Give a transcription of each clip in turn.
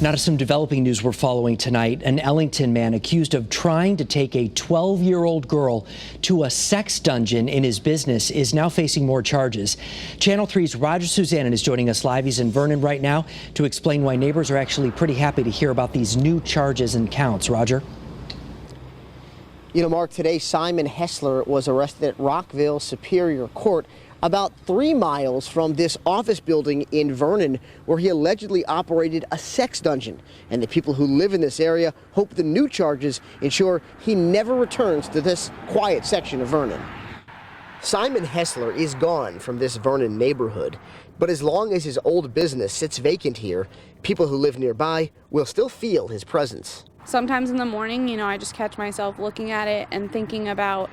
Now to some developing news we're following tonight. An Ellington man accused of trying to take a 12-year-old girl to a sex dungeon in his business is now facing more charges. Channel 3's Roger Susannin is joining us live. He's in Vernon right now to explain why neighbors are actually pretty happy to hear about these new charges and counts. Roger? You know, Mark, today Simon HESSLER was arrested at Rockville Superior Court, about 3 miles from this office building in Vernon, where he allegedly operated a sex dungeon. And the people who live in this area hope the new charges ensure he never returns to this quiet section of Vernon. Simon HESSLER is gone from this Vernon neighborhood, but as long as his old business sits vacant here, people who live nearby will still feel his presence. Sometimes in the morning, I just catch myself looking at it and thinking about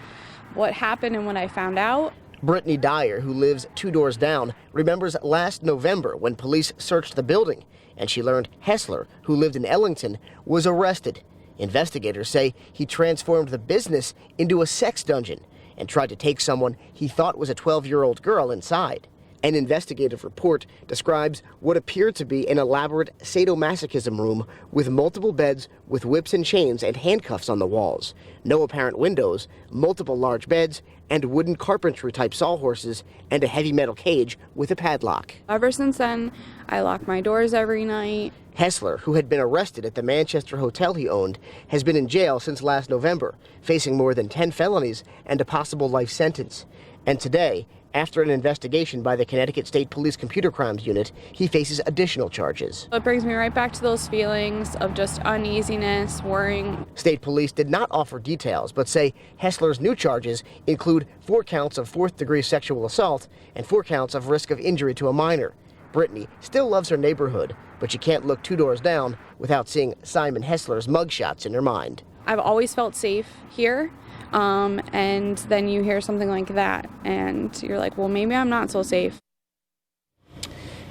what happened and what I found out. BRITTANY DYER, who lives 2 doors down, remembers last November when police searched the building, and she learned HESSLER, who lived in Ellington, was arrested. Investigators say he transformed the business into a sex dungeon and tried to take someone he thought was a 12-year-old girl inside. An investigative report describes what appeared to be an elaborate sadomasochism room with multiple beds with whips and chains and handcuffs on the walls, no apparent windows, multiple large beds, and wooden carpentry-type sawhorses, and a heavy metal cage with a padlock. Ever since then, I lock my doors every night. HESSLER, who had been arrested at the Manchester hotel he owned, has been in jail since last November, facing more than 10 felonies and a possible life sentence. And today, after an investigation by the Connecticut State Police Computer Crimes Unit, he faces additional charges. It brings me right back to those feelings of just uneasiness, worrying. State police did not offer details, but say HESSLER's new charges include 4 counts of 4th-degree sexual assault and 4 counts of risk of injury to a minor. BRITTANY still loves her neighborhood, but she can't look 2 doors down without seeing Simon HESSLER's mugshots in her mind. I've always felt safe here. And then you hear something like that, and you're like, well, maybe I'm not so safe.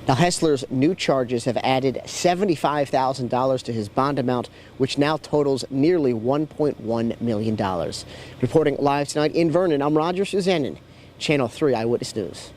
Now, HESSLER's new charges have added $75,000 to his bond amount, which now totals nearly $1.1 million. Reporting live tonight in Vernon, I'm Roger Susannin, Channel 3 Eyewitness News.